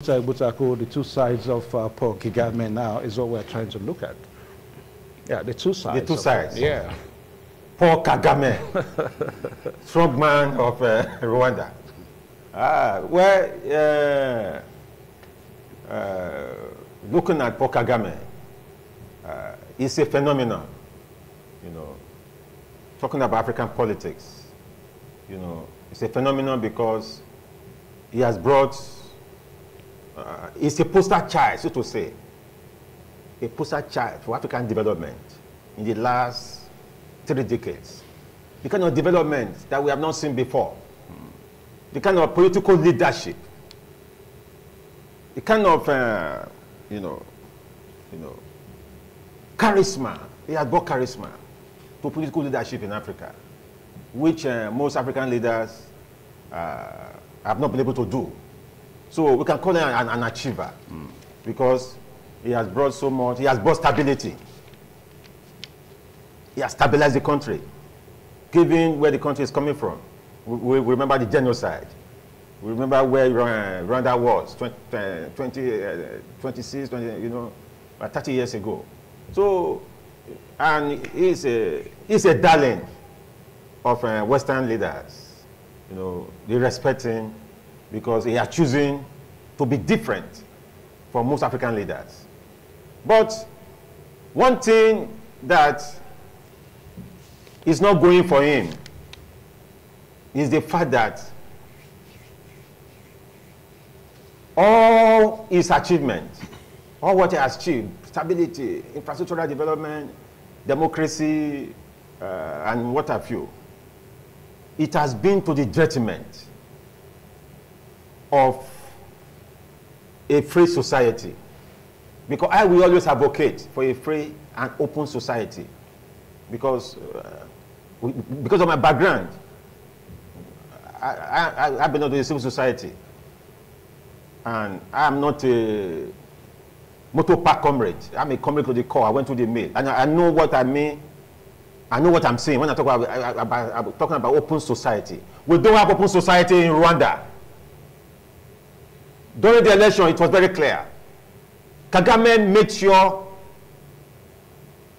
The two sides of Paul Kagame now is what we're trying to look at. Yeah, the two sides. The two sides. Yeah. Paul Kagame, strongman of Rwanda. Looking at Paul Kagame, it's a phenomenon. You know, talking about African politics, you know, it's a phenomenon because he has brought. It's a poster child, so to say, a poster child for African development in the last 3 decades. The kind of development that we have not seen before. The kind of political leadership. The kind of, charisma. He has brought charisma to political leadership in Africa, which most African leaders have not been able to do. So we can call him an achiever because he has brought so much. He has brought stability. He has stabilized the country, given where the country is coming from. We remember the genocide. We remember where Rwanda was 26, 30 years ago. So, and he's a darling of Western leaders. You know, they respect him because he has chosen to be different from most African leaders. But one thing that is not going for him is the fact that all his achievements, all what he has achieved, stability, infrastructural development, democracy, and what have you, it has been to the detriment of a free society. Because I will always advocate for a free and open society. Because of my background, I've been into the civil society. And I'm not a motor park comrade. I'm a comrade to the core. I went to the mill. And I know what I mean. I know what I'm saying when I talk about talking about open society. We don't have open society in Rwanda. During the election, it was very clear. Kagame made sure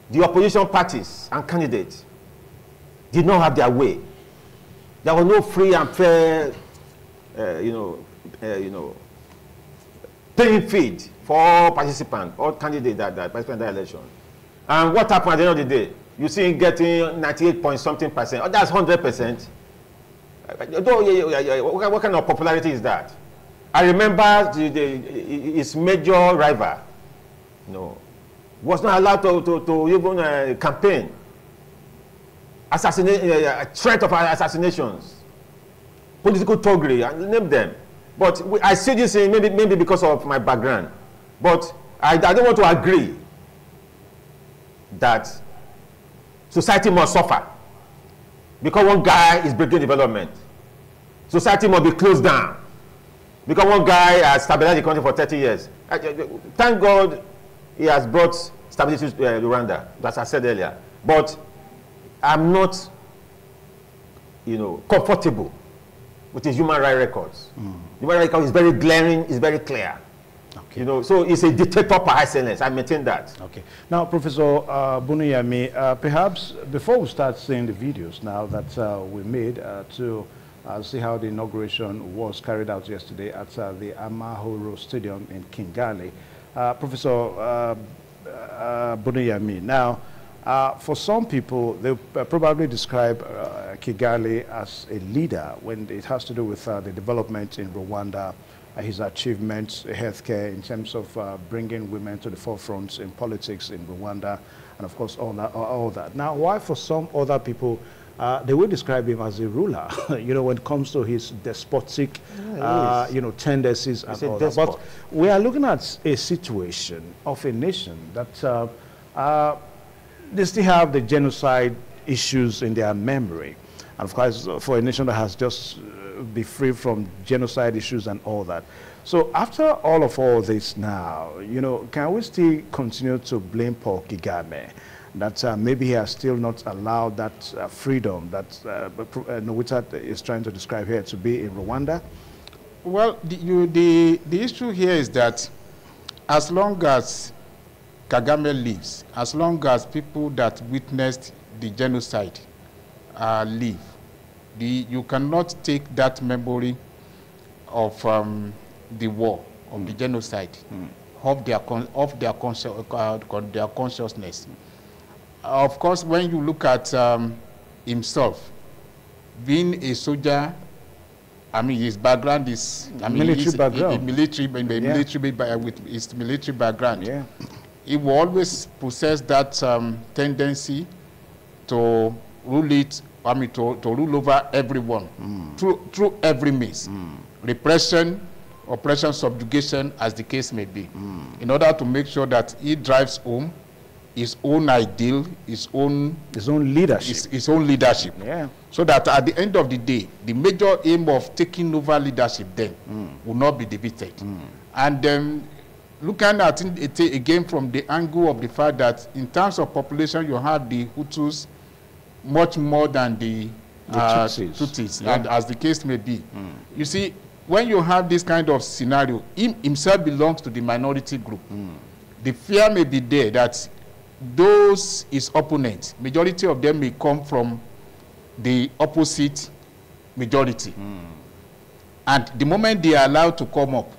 the opposition parties and candidates did not have their way. There was no free and fair, playing field for all participants, all candidates that participated in that election. And what happened at the end of the day? You see him getting 98 point something percent. Oh, that's 100%. What kind of popularity is that? I remember his major rival, was not allowed to even campaign. Threat of assassinations, political thuggery, and name them. But I see this maybe because of my background. But I don't want to agree that society must suffer because one guy is breaking development. Society must be closed down because one guy has stabilized the country for 30 years. Thank God he has brought stability to Rwanda, as I said earlier. But I'm not, comfortable with his human rights records. Human rights record is very glaring, is very clear. Okay. So it's a dictator per excellence. I maintain that. Okay. Now, Professor Buniyami, perhaps before we start seeing the videos now that we made to see how the inauguration was carried out yesterday at the Amahoro Stadium in Kigali, Professor Buniyami, now, for some people, they probably describe Kigali as a leader when it has to do with the development in Rwanda, his achievements, healthcare, in terms of bringing women to the forefront in politics in Rwanda, and of course all that. Now, why for some other people, they will describe him as a ruler, when it comes to his despotic, tendencies and all that. But we are looking at a situation of a nation that they still have the genocide issues in their memory. And of course, for a nation that has just be free from genocide issues and all that. So after all this now, can we still continue to blame Paul Kagame that maybe he has still not allowed that freedom that Nowita is trying to describe here to be in Rwanda? Well, the issue here is that as long as Kagame lives, as long as people that witnessed the genocide live, you cannot take that memory of the war, of the genocide, off their consciousness. Of course, when you look at himself, being a soldier, I mean, his background is military background. With his military background. Yeah. He will always possess that tendency to rule it. I mean, to rule over everyone through every means, repression, oppression, subjugation, as the case may be, in order to make sure that he drives home his own ideal, his own leadership. His own leadership. Yeah. So that at the end of the day, the major aim of taking over leadership then will not be defeated. And then looking at it again from the angle of the fact that in terms of population, you have the Hutus much more than the Tutsis, and as the case may be. You see, when you have this kind of scenario, he himself belongs to the minority group. The fear may be there that those his opponents, majority of them may come from the opposite majority. And the moment they are allowed to come up,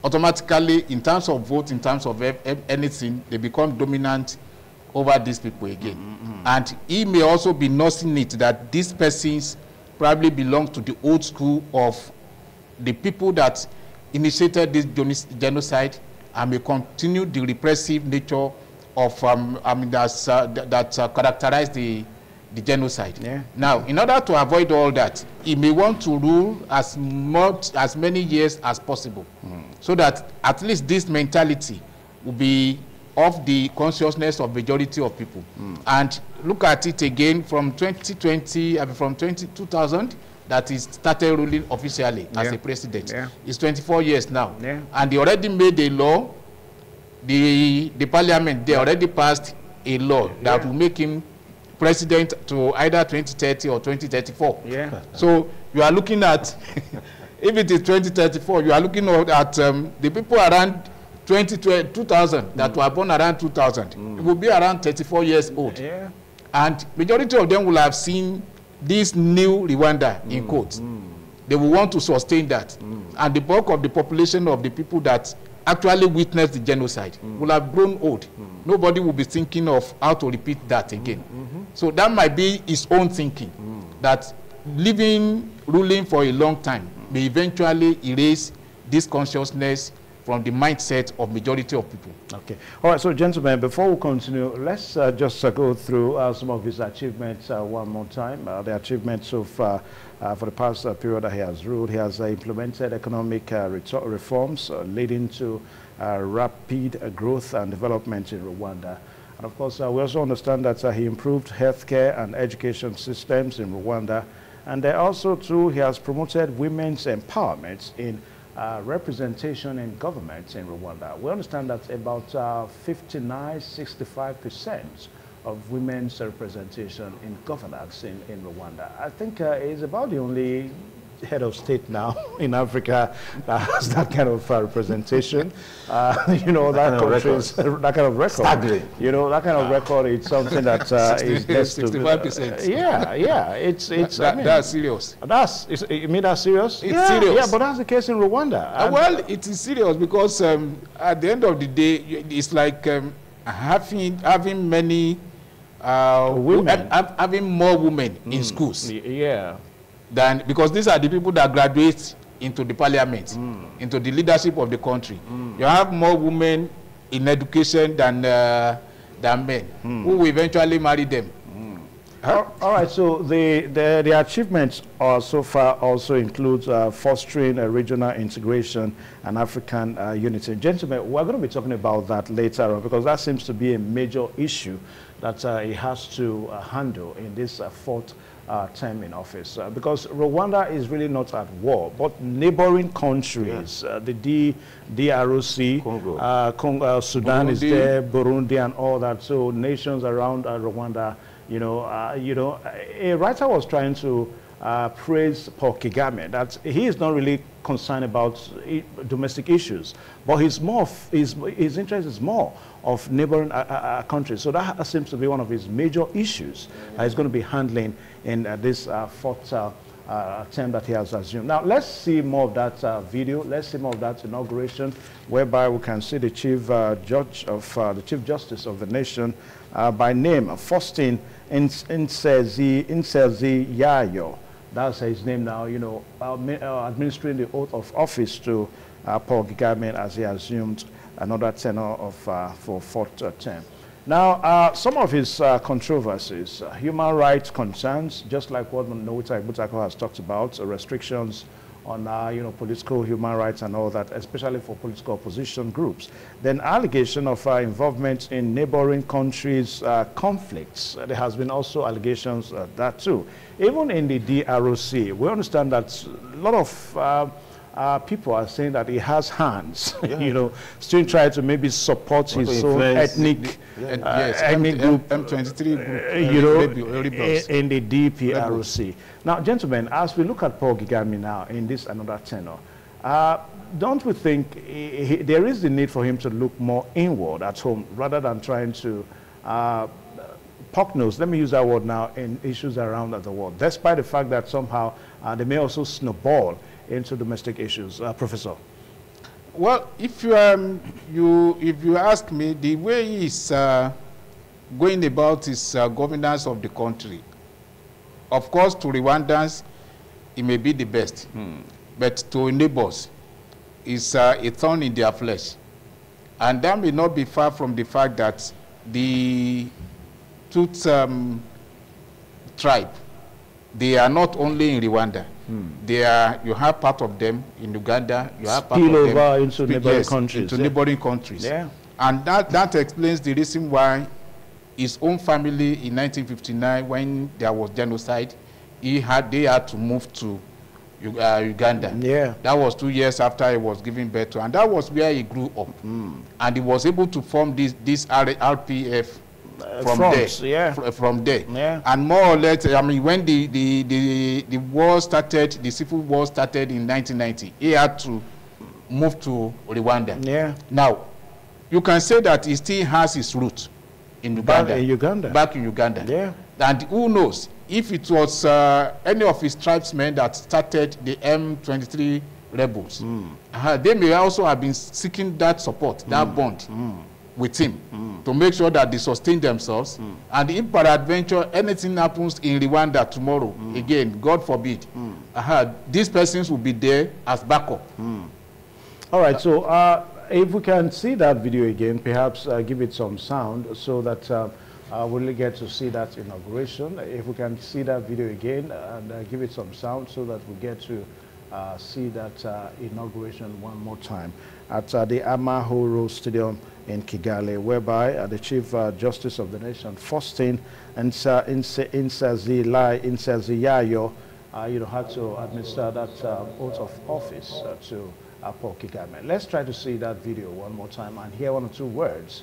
automatically, in terms of vote, in terms of anything, they become dominant over these people again. And he may also be nursing it that these persons probably belong to the old school of the people that initiated this genocide and may continue the repressive nature of that characterized the genocide. Yeah. Now, in order to avoid all that, he may want to rule as many years as possible, so that at least this mentality will be of the consciousness of majority of people. And look at it again from 2020, from 2000, that he started ruling officially as a president. It's 24 years now. And they already made a law, the parliament, they already passed a law that will make him president to either 2030 or 2034. So you are looking at, if it is 2034, you are looking at the people around 2000 that were born around 2000. It will be around 34 years old. And majority of them will have seen this new Rwanda in quotes. They will want to sustain that. And the bulk of the population of the people that actually witnessed the genocide will have grown old. Nobody will be thinking of how to repeat that again. So that might be his own thinking, that ruling for a long time may eventually erase this consciousness from the mindset of majority of people. Okay. All right, so gentlemen, before we continue, let's just go through some of his achievements one more time. The achievements of for the past period that he has ruled. He has implemented economic reforms leading to rapid growth and development in Rwanda. And of course, we also understand that he improved healthcare and education systems in Rwanda. And also, too, he has promoted women's empowerment in representation in government in Rwanda. We understand that about 65% of women's representation in governance in Rwanda. I think he's about the only head of state now in Africa that has that kind of representation. You know, that kind of record. Staggering. You know, that kind of record is something that is less 65%. Yeah. It's that's serious. You mean that's serious? It's serious. Yeah, but that's the case in Rwanda. Well, it is serious because at the end of the day, it's like having many women, having more women in schools. Yeah. Because these are the people that graduate into the parliament, into the leadership of the country. You have more women in education than men, who will eventually marry them. All right, so the achievements so far also includes fostering regional integration and African unity. Gentlemen, we're going to be talking about that later on because that seems to be a major issue that he has to handle in this fourth term in office, because Rwanda is really not at war, but neighboring countries, the DRC, Congo, Sudan is there, Burundi, and all that. So nations around Rwanda, a writer was trying to praised Paul Kagame, that he is not really concerned about domestic issues, but his interest is more of neighboring countries. So that seems to be one of his major issues he's going to be handling in this fourth attempt that he has assumed. Now, let's see more of that video. Let's see more of that inauguration, whereby we can see the Chief the Chief Justice of the nation by name, Faustin Nsezi Yayo. That's his name now, you know, administering the oath of office to Paul Kagame as he assumed another tenure of for fourth term. Now, some of his controversies, human rights concerns, just like what Nowita Ibutako has talked about, restrictions on you know, political human rights and all that, especially for political opposition groups. Then allegation of involvement in neighboring countries' conflicts. There has been also allegations that too. Even in the DRC, we understand that a lot of people are saying that he has hands, yeah. You know, still trying to maybe support his own ethnic, ethnic group, M23 group, you know, in the DPRC. Now, gentlemen, as we look at Paul Kagame now in this another tenor, don't we think there is the need for him to look more inward at home rather than trying to poke nose, let me use that word now, in issues around the world, despite the fact that somehow they may also snowball into domestic issues. Professor? Well, if you ask me, the way he's going about his governance of the country, of course, to Rwandans, it may be the best, but to neighbors, it's a thorn in their flesh. And that may not be far from the fact that the Tutsi tribe, they are not only in Rwanda. They are, you have part of them in Uganda, you have part of them into neighboring countries. Into neighboring countries. Yeah. And that explains the reason why his own family in 1959, when there was genocide, they had to move to Uganda. Yeah. That was 2 years after he was given birth to, and that was where he grew up. And he was able to form this RPF from there. Yeah. And more or less, I mean, when the war started, the civil war started in 1990, he had to move to Rwanda. Yeah. Now, you can say that he still has his roots in Uganda. Back in Uganda. Yeah. And who knows, if it was any of his tribesmen that started the M23 rebels, they may also have been seeking that support, that bond with him to make sure that they sustain themselves. And if peradventure anything happens in Rwanda tomorrow, again, God forbid, these persons will be there as backup. All right, so if we can see that video again, perhaps give it some sound so that we'll really get to see that inauguration. If we can see that video again and give it some sound so that we get to see that inauguration one more time at the Amahoro Stadium in Kigali, whereby the Chief Justice of the Nation, Faustin Nsezi Yayo, had to administer that oath of office to Paul Kagame. Let's try to see that video one more time and hear one or two words,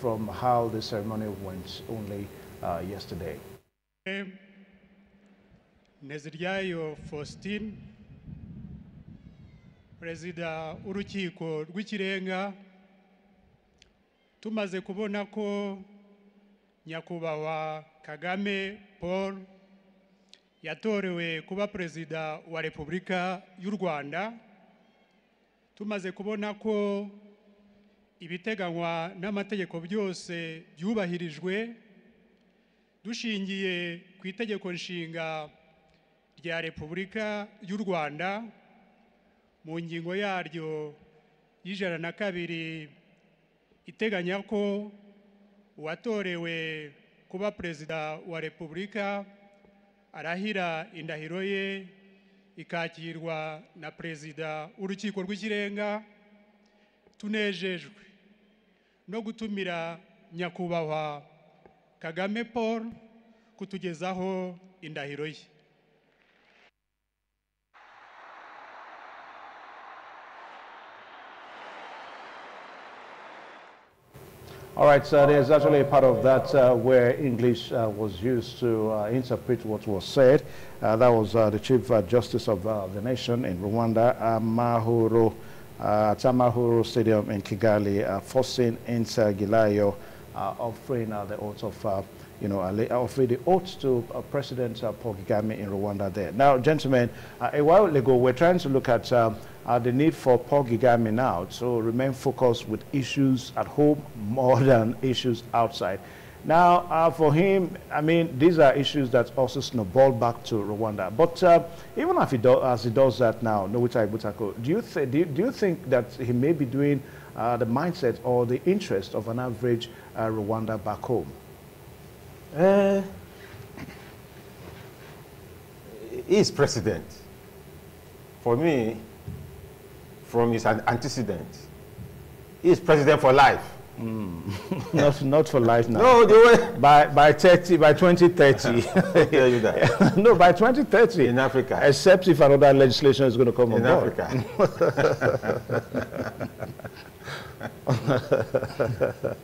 from how the ceremony went only yesterday. Nsezi Faustin, Perezida w'Urukiko rw'Ikirenga, tumaze kubona ko nyakubahwa Kagame Paul yatorewe kuba Perezida wa Repubulika y'u Rwanda, tumaze kubona ko ibiteganywa n'amategeko byose byubahirijwe, dushingiye ku itegeko nshinga rya Repubulika y'u Rwanda mu ngingo yaryo y'102 iteganya ko uwatorewe kuba Perezida wa Repubulika arahira indahiro ye ikakirwa na Perezida w'Urukiko rw'Ikirenga. Tunejejwe no gutumira nyakubahwa Kagame Paul kutugezaho indahiro ye. All right, so there's actually a part of that where English was used to interpret what was said. That was the Chief Justice of the nation in Rwanda, Mahoro, at Amahoro Stadium in Kigali, forcing Inter Gilayo, offering the oath of, offering the oath to President Paul Kagame in Rwanda there. Now, gentlemen, a while ago, we're trying to look at the need for Paul Kagame now to remain focused with issues at home more than issues outside. Now, for him, I mean, these are issues that also snowball back to Rwanda. But even as he does that now, do you think that he may be doing the mindset or the interest of an average Rwanda back home? He's president. For me, from his antecedents, he's president for life. Not for life now. No, by 2030. Tell you that. No, by 2030 in Africa. Except if another legislation is going to come in on board. Africa.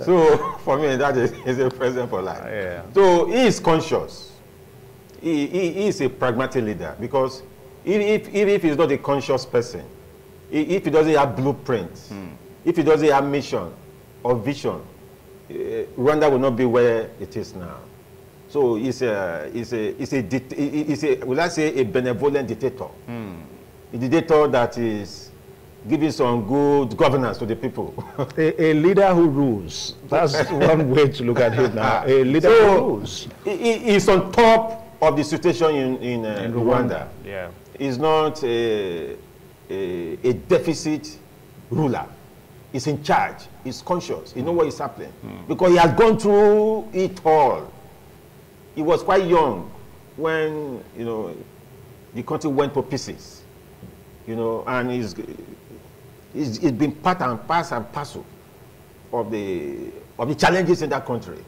So for me, that is a president for life. Yeah. So he is conscious. He is a pragmatic leader, because if he's not a conscious person, if he doesn't have blueprint, if he doesn't have mission or vision, Rwanda will not be where it is now. So will I say a benevolent dictator? A dictator that is giving some good governance to the people. a leader who rules. That's one way to look at it now. A leader who rules. He's on top of the situation in Rwanda. Yeah. He's not a deficit ruler. He's in charge. He's conscious. He knows what is happening. Because he has gone through it all. He was quite young when, the country went to pieces. And he's been part and parcel of the challenges in that country.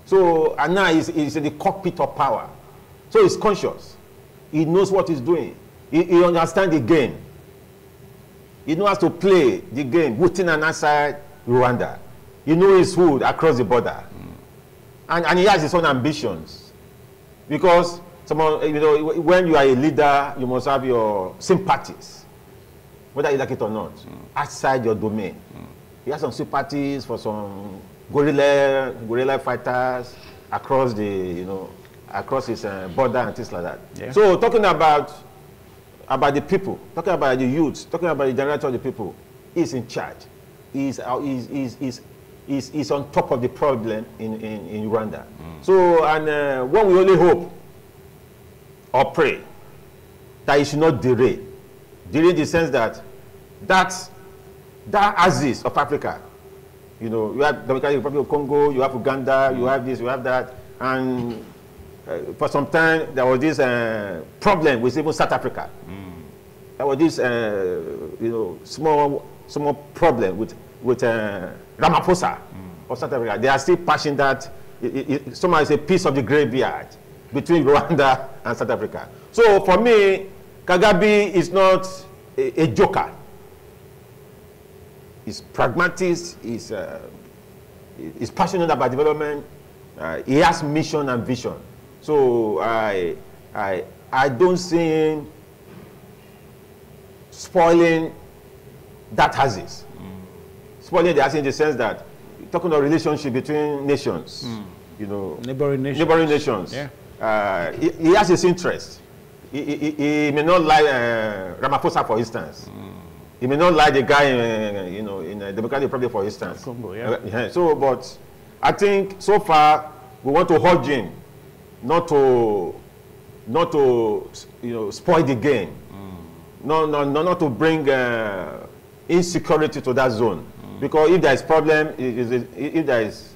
So, and now he's in the cockpit of power. So he's conscious. He knows what he's doing. He understands the game. He knows how to play the game within and outside Rwanda. He knows his food across the border. And he has his own ambitions. Because when you are a leader, you must have your sympathies, whether you like it or not, outside your domain. He has some sympathies for some guerrilla fighters across across his border and things like that. Yeah. So talking about the people, talking about the youth, talking about the generation of the people, he's in charge. He's on top of the problem in Rwanda. So, and what we only hope or pray that he should not derail in the sense that axis of Africa, you have the Democratic Republic of Congo, you have Uganda, you have this, you have that, and for some time there was this problem with even South Africa. There was this small problem with Ramaphosa of South Africa. They are still passing that. Somehow it's a piece of the graveyard between Rwanda and South Africa. So for me, Kagame is not a joker. He's pragmatic. He's passionate about development. He has mission and vision. So I don't see him spoiling that axis. Spoiling the axis in the sense that talking about relationship between nations, neighboring nations. Yeah. He has his interest. He may not like Ramaphosa, for instance. He may not like the guy in the Democratic Republic, for instance. Congo, yeah. So, but I think so far we want to hold him, not to spoil the game. Not to bring insecurity to that zone. Because if there is problem, if there is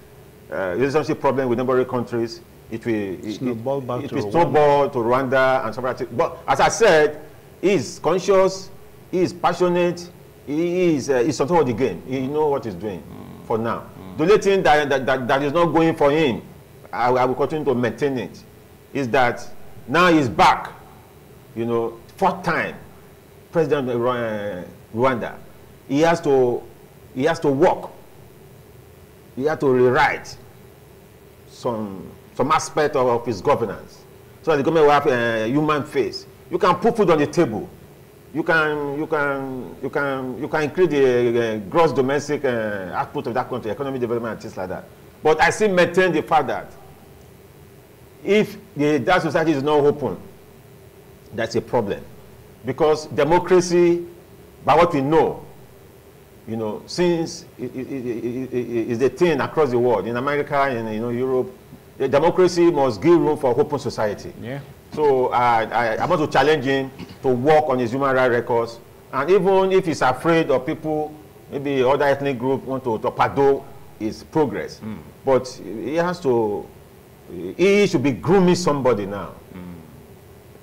relationship problem with neighboring countries, it will snowball to Rwanda and something. But as I said, he is conscious, he is passionate, he's on top of the game. He knows what he's doing for now. The only thing that is not going for him, I will continue to maintain it, is that now he's back, fourth time president of Rwanda. He has to work he had to rewrite some aspect of his governance, so that the government will have a human face. You can put food on the table. You can increase the gross domestic output of that country, economic development and things like that. But I still maintain the fact that if that society is not open, that's a problem. Because democracy, by what we know, since it is a thing across the world, in America, in Europe, the democracy must give room for open society. Yeah. So I want to challenge him to work on his human rights records, and even if he's afraid of people, maybe other ethnic group want to torpedo his progress, but he should be grooming somebody now.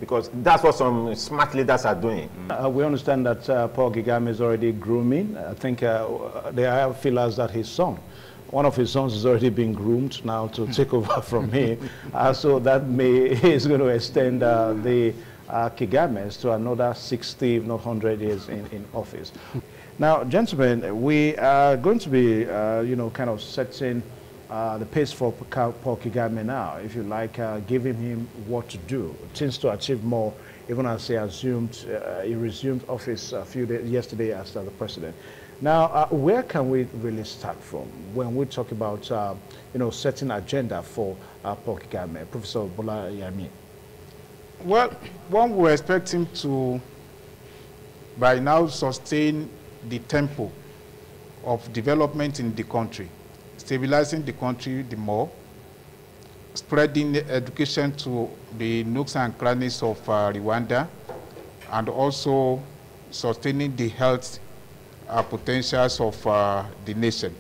Because that's what some smart leaders are doing. We understand that Paul Kagame is already grooming. I think there are feelers that his son, one of his sons, has already been groomed now to take over from him. So that is going to extend the Kagames to another 60, if not 100 years in office. Now, gentlemen, we are going to be, kind of setting the pace for Paul Kagame now, if you like, giving him what to do, things to achieve more, even as he resumed office yesterday as the president. Now, where can we really start from when we talk about, setting agenda for Paul Kagame? Professor Bola Yami. Well, one would expect him to, by now, sustain the tempo of development in the country, stabilizing the country the more, spreading education to the nooks and crannies of Rwanda, and also sustaining the health potentials of the nation.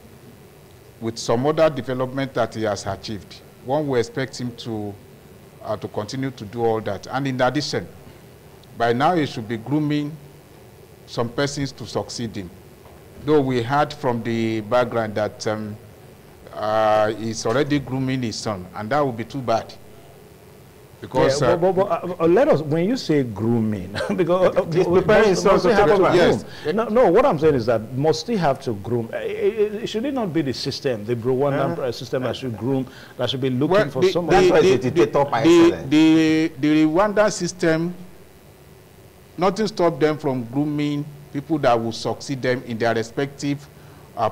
With some other development that he has achieved, one will expect him to continue to do all that. And in addition, by now he should be grooming some persons to succeed him. Though we heard from the background that he's already grooming his son, and that would be too bad. Because let us, when you say grooming, because he's preparing his son to take over. Yes. No, what I'm saying is that must he have to groom? Should it not be the system, the Rwandan system that should groom, that should be looking for someone? That's why it's the top by excellence. The Rwandan system, nothing stopped them from grooming people that will succeed them in their respective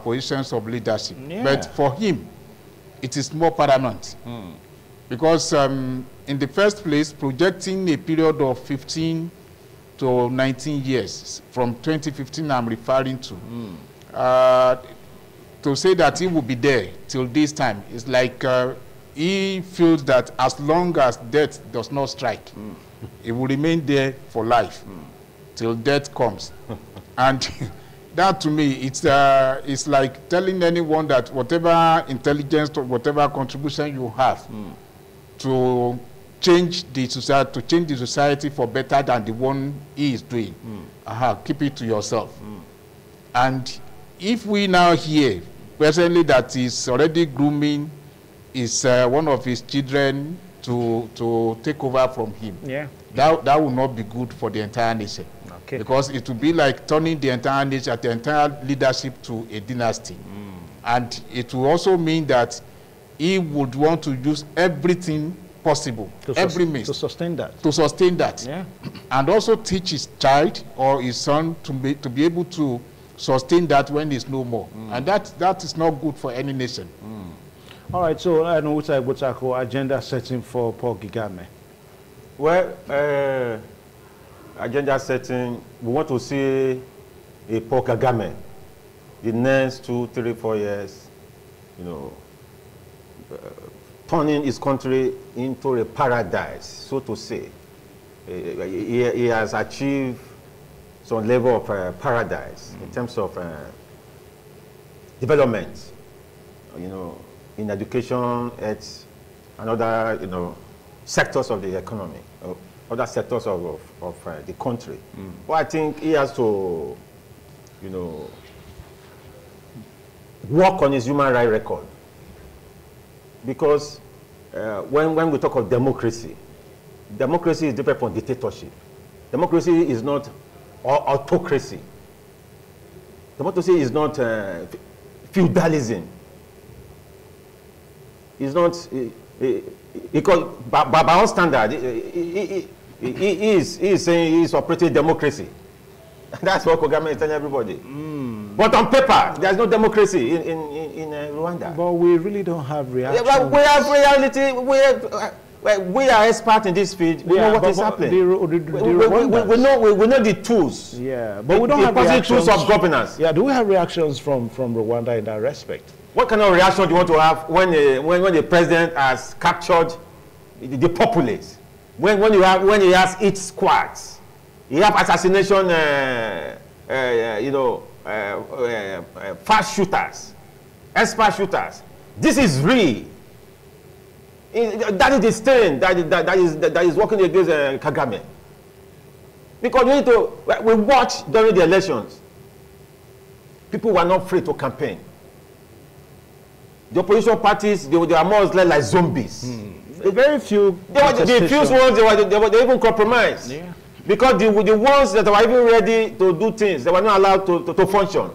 positions of leadership. Yeah. But for him, it is more paramount. Because in the first place, projecting a period of 15 to 19 years, from 2015 I'm referring to say that he will be there till this time, is like he feels that as long as death does not strike, he will remain there for life till death comes. And that to me, it's like telling anyone that whatever intelligence or whatever contribution you have to change the society, for better than the one he is doing, keep it to yourself. And if we now hear presently that he's already grooming is one of his children to take over from him, that will not be good for the entire nation. Okay. Because it will be like turning the entire nation, the entire leadership to a dynasty. And it will also mean that he would want to use everything possible, every means. To sustain that. To sustain that. Yeah. And also teach his child or his son to be able to sustain that when he's no more. And that is not good for any nation. All right, so what's our agenda setting for Paul Kagame? Well, agenda setting, we want to see a Paul Kagame the next 2, 3, 4 years, turning his country into a paradise, so to say. He has achieved some level of paradise in terms of development, in education, health, and other, sectors of the economy, other sectors of the country. But I think he has to, work on his human rights record. Because when we talk of democracy, democracy is different from dictatorship. Democracy is not autocracy. Democracy is not feudalism. is not, because by our standard, he is saying he's operating democracy. That's what Kagame is telling everybody. But on paper, there's no democracy in Rwanda. But we really don't have reaction. Yeah, we have reality. We are experts in this field. We know what is happening. We know the tools. Yeah, but we don't have reactions. Tools of governance. Yeah, do we have reactions from Rwanda in that respect? What kind of reaction do you want to have when the president has captured the populace? When he has each squads, you have assassination, fast shooters, expert shooters. This is real. That is the stain that is working against Kagame. Because we watched during the elections. People were not free to campaign. The opposition parties, they were more or less like zombies. Very few. The few ones, they even compromised. Yeah. Because the ones that were even ready to do things, they were not allowed to function.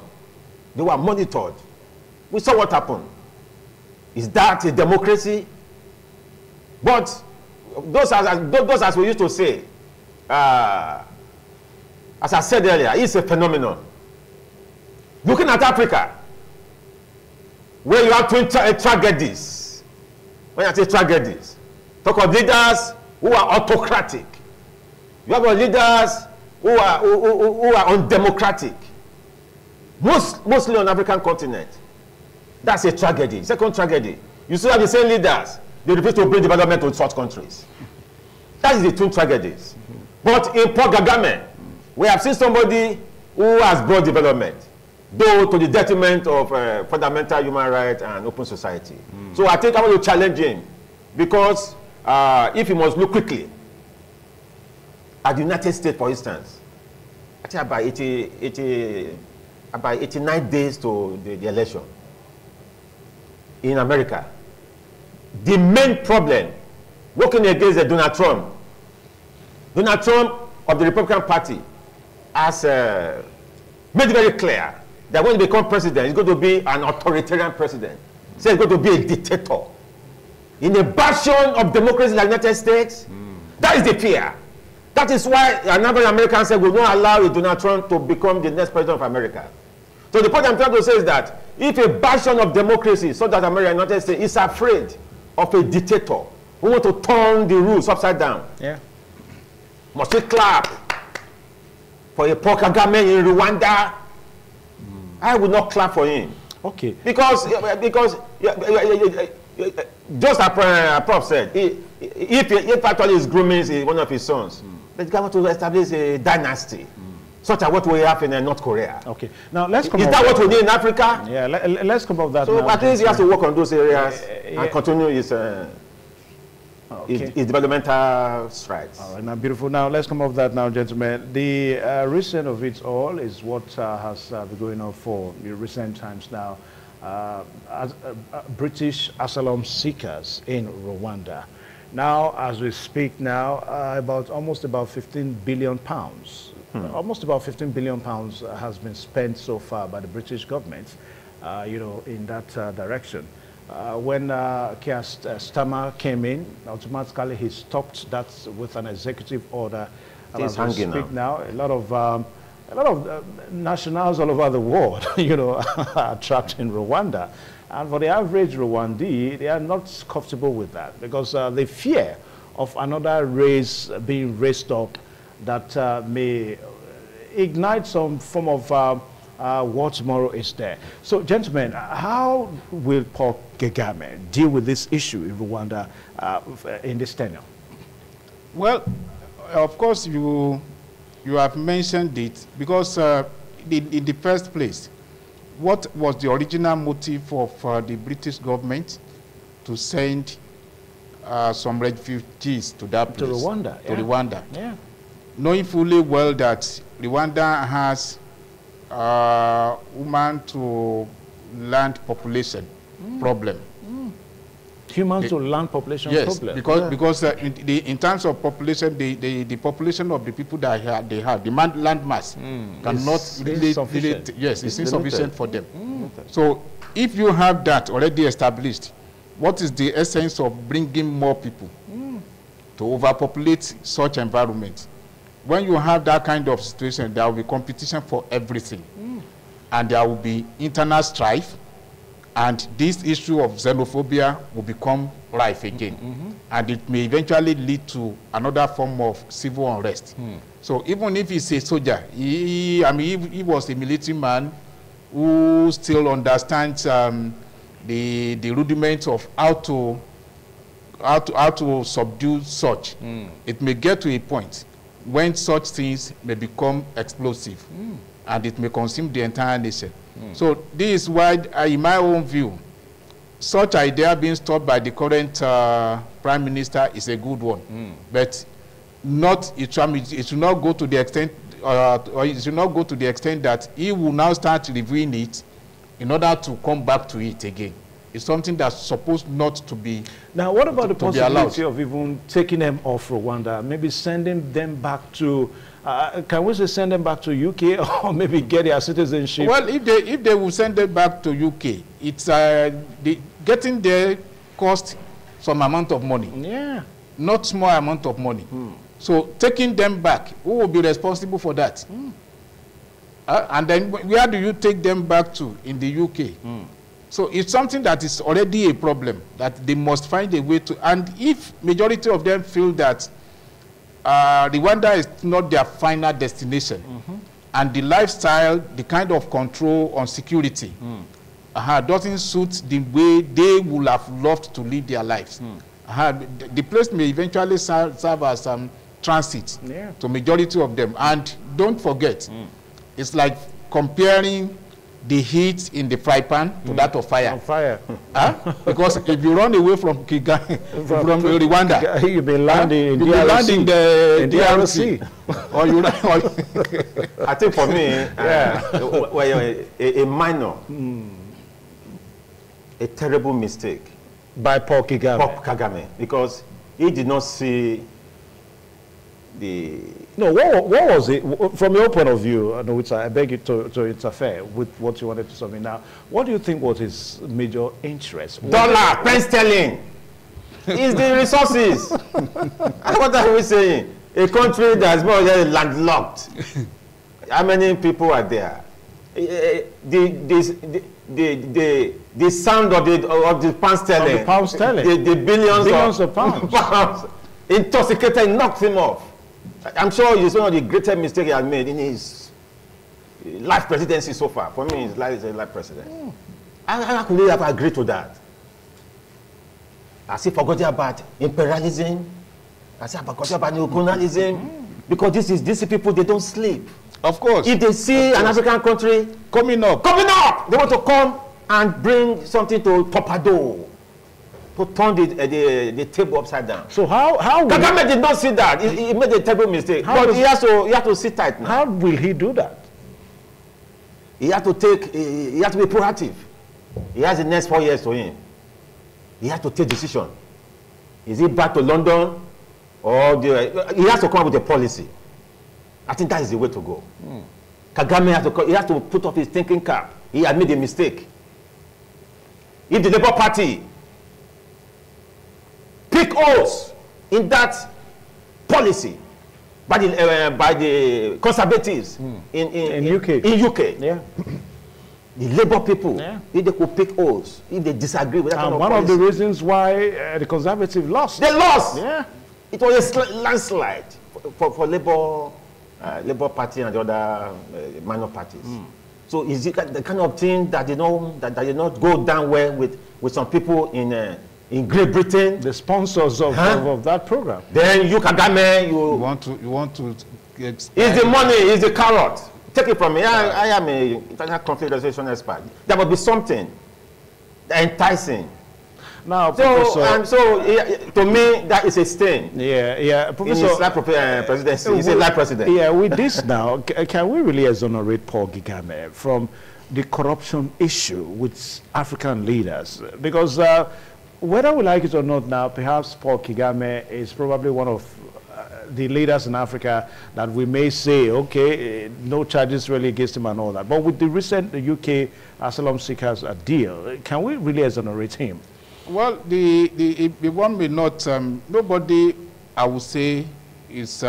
They were monitored. We saw what happened. Is that a democracy? But those as we used to say, as I said earlier, it's a phenomenon. Looking at Africa, where you have twin tragedies. When I say tragedies, talk of leaders who are autocratic. You have leaders who are undemocratic. Mostly on the African continent. That's a tragedy. Second tragedy, you still have the same leaders. They refuse to bring development to such countries. That is the two tragedies. But in Paul Kagame, we have seen somebody who has brought development, though to the detriment of fundamental human rights and open society. So I think I want to challenge him, because if he must look quickly at the United States, for instance, I think about 89 days to the election. In America, the main problem working against Donald Trump of the Republican Party has made it very clear that when he becomes president, he's going to be an authoritarian president. So he's going to be a dictator. In a bastion of democracy like the United States, that is the fear. That is why another American said we will not allow Donald Trump to become the next president of America. So the point I'm trying to say is that if a bastion of democracy, so that America, United States, is afraid of a dictator who wants to turn the rules upside down, must we clap for a Paul Kagame in Rwanda? I would not clap for him. Okay. Because just as Prof said, if actually his grooming is one of his sons, the government to establish a dynasty, such as what we have in North Korea. Okay. Now let's come. Is that what we need in Africa? Yeah. Let's come off that. So now, at least he has to work on those areas and continue his developmental strides. All right. Now, beautiful. Now let's come off that now, gentlemen. The reason of it all is what has been going on for the recent times now. British asylum seekers in Rwanda. Now, as we speak now, almost about 15 billion pounds. Almost about 15 billion pounds has been spent so far by the British government, in that direction. When Keir Starmer came in, automatically he stopped that with an executive order. He's hanging now. A lot of nationals all over the world, are trapped in Rwanda. And for the average Rwandese, they are not comfortable with that, because they fear of another race being raised up that may ignite some form of what tomorrow is there. So, gentlemen, how will Paul Kagame deal with this issue in Rwanda in this tenure? Well, of course, you have mentioned it, because in the first place, what was the original motive of the British government to send some refugees to that place? To Rwanda. To Rwanda. Yeah. Knowing fully well that Rwanda has human to land population problem. Human to land population problem. Because in terms of population, the population of the people that they have, the land mass cannot really, it's insufficient for them. So if you have that already established, what is the essence of bringing more people to overpopulate such environment? When you have that kind of situation, there will be competition for everything. And there will be internal strife, and this issue of xenophobia will become rife again. And it may eventually lead to another form of civil unrest. So even if he's a soldier, he was a military man who still understands the rudiments of how to subdue such. It may get to a point when such things may become explosive, and it may consume the entire nation. So this is why, in my own view, such idea being stopped by the current Prime Minister is a good one, but it should not go to the extent, or it should not go to the extent that he will now start reviewing it in order to come back to it again. It's something that's supposed not to be. Now, what about the possibility of even taking them off Rwanda, maybe sending them back to, can we say send them back to UK, or maybe get their citizenship? Well, if they will send them back to UK, it's getting there cost some amount of money. Yeah. Not small amount of money. So taking them back, who will be responsible for that? And then where do you take them back to in the UK? So it's something that is already a problem that they must find a way to. And if majority of them feel that Rwanda is not their final destination, and the lifestyle, the kind of control on security doesn't suit the way they would have loved to live their lives, the place may eventually serve as transit to majority of them. And don't forget, it's like comparing the heat in the fry pan to that of fire. Because if you run away from Kagame, from Rwanda, you'll be landing in the DRC. Or you I think for me, a minor, a terrible mistake by Paul Kagame. Paul Kagame, because he did not see the... No, what was it, from your point of view, I beg you to interfere with what you wanted to submit now. What do you think was his major interest? Dollar, pen sterling. It's the resources. What are we saying? A country that's more or less landlocked. How many people are there? The sound of the pound sterling. Of the pound sterling. The billions of pounds. Intoxicated, knocked him off. I'm sure it's one of the greatest mistakes he has made in his life presidency so far. For me, his life is a life president. How could he have agreed to that? As he forgot about imperialism, as he forgot about neocolonialism, because these people, they don't sleep. Of course. If they see an African country coming up, they want to come and bring something to Popado, to turn the table upside down. So how Kagame did not see that. He made a terrible mistake. But he has to sit tight now. How will he do that? He has to be proactive. He has the next 4 years to him. He has to take decision. Is he back to London, or he has to come up with a policy? I think that is the way to go. Kagame has to put off his thinking cap. He had made a mistake. If the Labour Party pick holes in that policy by the conservatives in UK. Yeah. The Labour people, if they could pick holes, if they disagree with that kind of one policy. of the reasons why the conservatives lost. They lost. Yeah. It was a landslide for Labour Party and the other minor parties. So is it the kind of thing that did not go down well with some people in Great Britain, the sponsors of that program? Then you Kagame, you want to it's the money, it's the carrot. Take it from me. I am a international conflict resolution expert. There must be something enticing. Now, so to me, that is a stain. Yeah, Professor. In his life presidency, he's a life president. Yeah, with this now, can we really exonerate Paul Kagame from the corruption issue with African leaders? Because whether we like it or not now, perhaps Paul Kagame is probably one of the leaders in Africa that we may say, okay, no charges really against him and all that. But with the recent UK asylum seekers deal, can we really exonerate him? Well, the one may not, nobody, I would say, is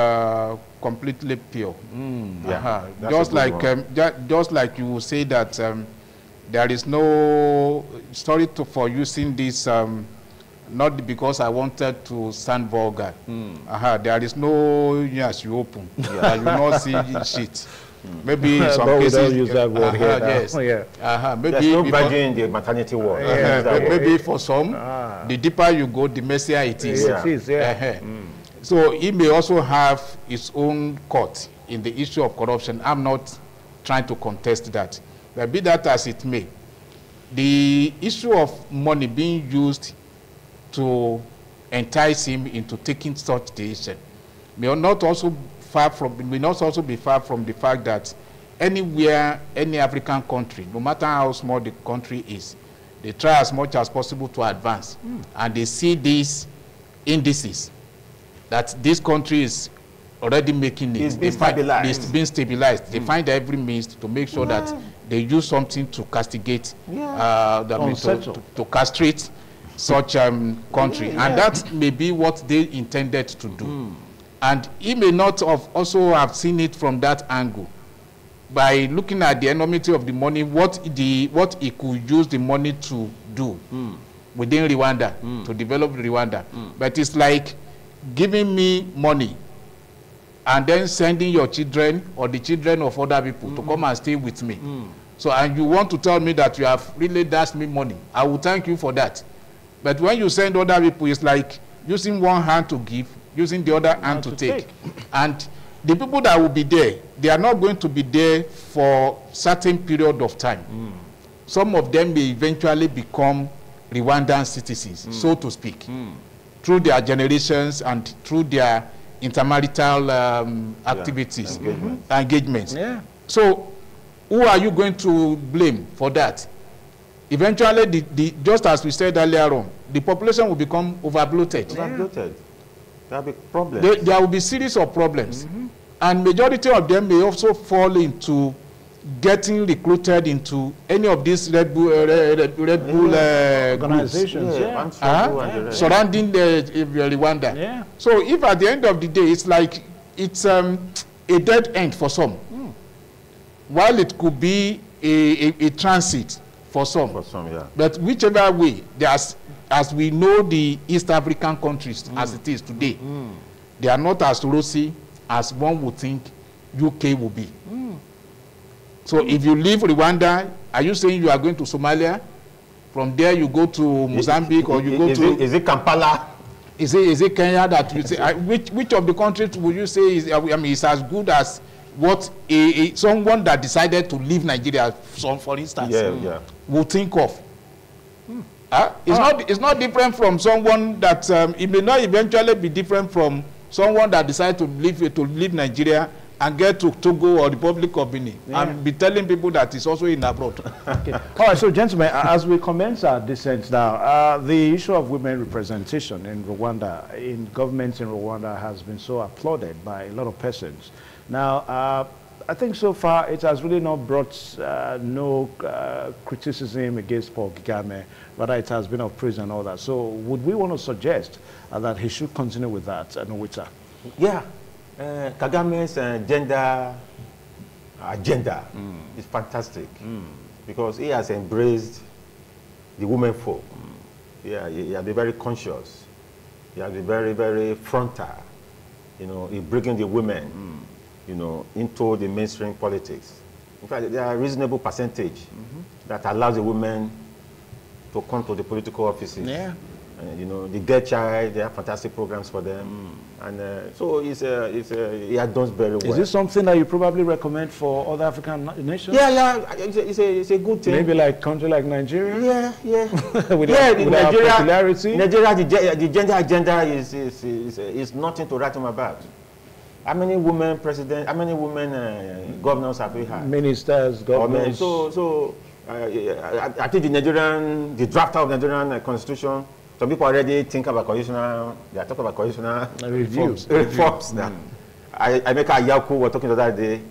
completely pure. Yeah, Just like you will say that there is no, sorry for using this, not because I wanted to sound vulgar. There is no, yes, you open. Yeah. You not see shit. Maybe in some cases, don't use that word here. Yes. Maybe there's no virgin in the maternity ward. Maybe for some, the deeper you go, the messier it is. It is, yeah. So he may also have his own court in the issue of corruption. I'm not trying to contest that. But be that as it may, the issue of money being used to entice him into taking such decision may not also be far from the fact that anywhere, any African country, no matter how small the country is, they try as much as possible to advance. And they see these indices that this country is already making it. It's being stabilized. It's being stabilized. They find every means to make sure that they use something to castigate, to castrate such country. And that may be what they intended to do. And he may not have also have seen it from that angle. By looking at the enormity of the money, what he could use the money to do within Rwanda, to develop Rwanda. But it's like giving me money and then sending your children or the children of other people to come and stay with me. So, and you want to tell me that you have really dashed me money. I will thank you for that. But when you send other people, it's like using one hand to give, using the other hand to take. And the people that will be there, they are not going to be there for certain period of time. Some of them may eventually become Rwandan citizens, so to speak, through their generations and through their intermarital activities, engagements. So who are you going to blame for that? Eventually, just as we said earlier on, the population will become over-bloated. Over-bloated. There will be problems. There will be series of problems. And majority of them may also fall into getting recruited into any of these Red Bull organizations surrounding Rwanda. So if at the end of the day, it's like it's a dead end for some, while it could be a transit for some. But whichever way, as we know the East African countries as it is today, they are not as rosy as one would think UK will be. So if you leave Rwanda, are you saying you are going to Somalia? From there you go to Mozambique, or you go to... Is it Kampala? Is it Kenya that you say? Which of the countries would you say is, is as good as what someone that decided to leave Nigeria, for instance, would think of? It's not different from someone that it may not eventually be different from someone that decided to leave Nigeria and get to Togo or the Republic of Benin and be telling people that it's also in abroad. All right, so gentlemen, as we commence our descent now, the issue of women representation in Rwanda, in governments in Rwanda, has been so applauded by a lot of persons. Now, I think so far it has really not brought no criticism against Paul Kagame, rather it has been of praise and all that. So would we want to suggest that he should continue with that, Nwita? Yeah. Kagame's gender agenda is fantastic because he has embraced the women folk. He has been very conscious. He has been very, very frontal. He bringing the women, into the mainstream politics. In fact, there are a reasonable percentage that allows the women to come to the political offices. The Girl Child, they have fantastic programs for them. And so he has done very well. Is this something that you probably recommend for other African nations? It's a good thing. Maybe like country like Nigeria? Without popularity? Nigeria, the gender agenda is nothing to write home about. How many women presidents, how many women governors have we had? Ministers, governors. I think the draft of the Nigerian constitution, some people already think about constitutional, they are talking about constitutional reforms now. I make a Yaku, we were talking the other day,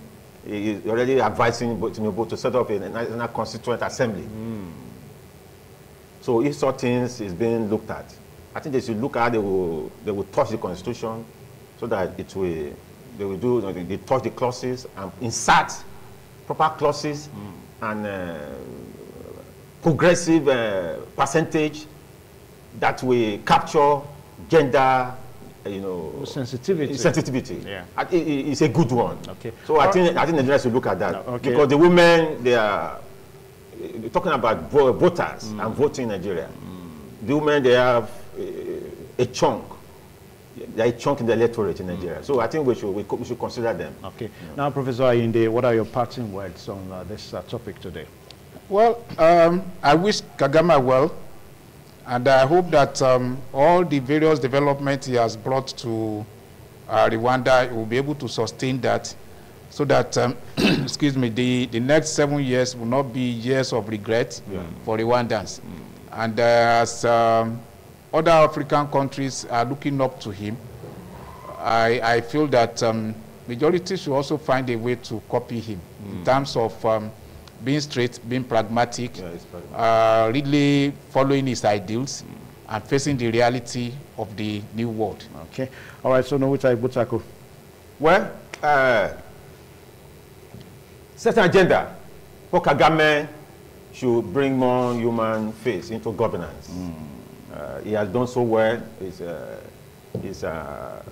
he already advising Tinubu to set up a national constituent assembly. So if such things is being looked at, I think they should look at, they will touch the Constitution so that they will do, they touch the clauses and insert proper clauses and progressive percentage that will capture gender, sensitivity. Yeah. It's a good one. Okay. So I think Nigeria should look at that. No, okay. Because the women, they are talking about voters and voting in Nigeria. The women, they have a chunk. They are a chunk in the electorate in Nigeria. So I think we should consider them. Okay. Now, Professor Ayinde, what are your parting words on this topic today? Well, I wish Kagame well, and I hope that all the various developments he has brought to Rwanda will be able to sustain that, so that, excuse me, the next 7 years will not be years of regret for Rwandans. And as other African countries are looking up to him, I feel that majority should also find a way to copy him in terms of being straight, being pragmatic, really following his ideals and facing the reality of the new world. Okay. All right, so Nowita Butako. Well, certain agenda. Paul Kagame should bring more human face into governance. He has done so well. He's a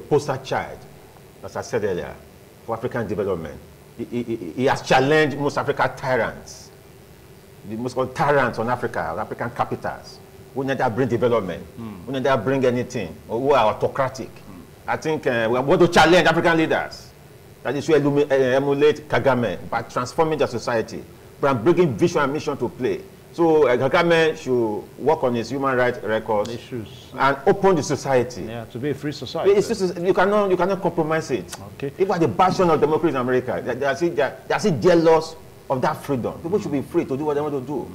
poster child, as I said earlier, for African development. He has challenged most African tyrants, the most tyrants on Africa, African capitals, who neither bring development, who neither bring anything, or who are autocratic. I think we are going to challenge African leaders that is to emulate Kagame by transforming the society, by bringing vision and mission to play. So Kagame should work on his human rights records Issues. and open the society. Yeah, to be a free society. You cannot compromise it. Okay. Even the passion of democracy in America, they are still jealous of that freedom. People should be free to do what they want to do.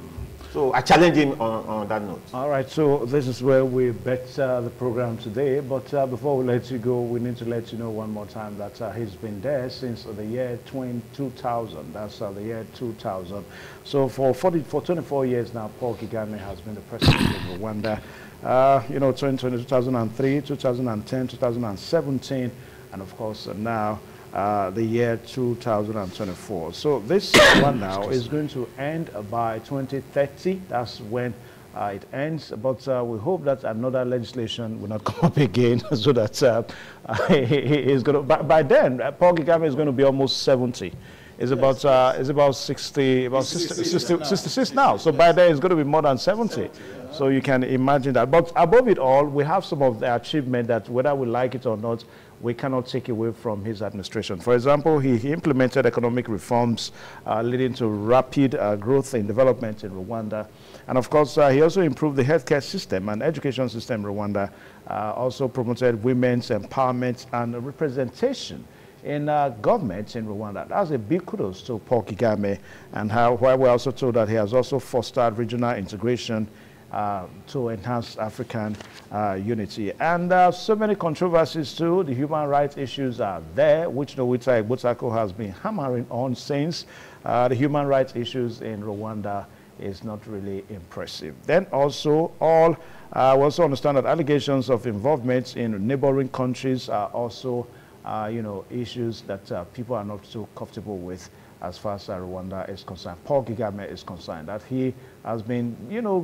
So I challenge him on that note. All right, so this is where we bet the program today. But before we let you go, we need to let you know one more time that he's been there since the year 2000. That's the year 2000. So for 24 years now, Paul Kagame has been the president of Rwanda. 2020, 2003, 2010, 2017, and of course now the year 2024. So this one now is going to end by 2030. That's when it ends. But we hope that another legislation will not come up again, so that he's going to. By then, Paul Kagame is going to be almost 70. It's about 66 now. So by then it's going to be more than 70. So you can imagine that. But above it all, we have some of the achievement that, whether we like it or not, we cannot take away from his administration. For example, he implemented economic reforms leading to rapid growth and development in Rwanda. And of course, he also improved the healthcare system and education system in Rwanda, also promoted women's empowerment and representation in government in Rwanda. That's a big kudos to Paul Kagame, and why we're also told that he has also fostered regional integration to enhance African unity. And so many controversies too. The human rights issues are there, which Nowita Butako has been hammering on since. The human rights issues in Rwanda is not really impressive. Then also, we also understand that allegations of involvement in neighboring countries are also issues that people are not so comfortable with as far as Rwanda is concerned. Paul Kagame is concerned that he has been,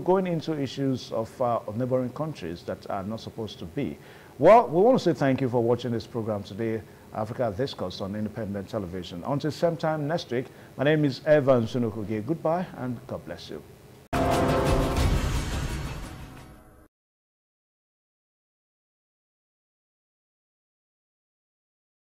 going into issues of neighboring countries that are not supposed to be. Well, we want to say thank you for watching this program today, Africa Discourse on Independent Television. Until same time next week, my name is Evan Sunukuge. Goodbye and God bless you.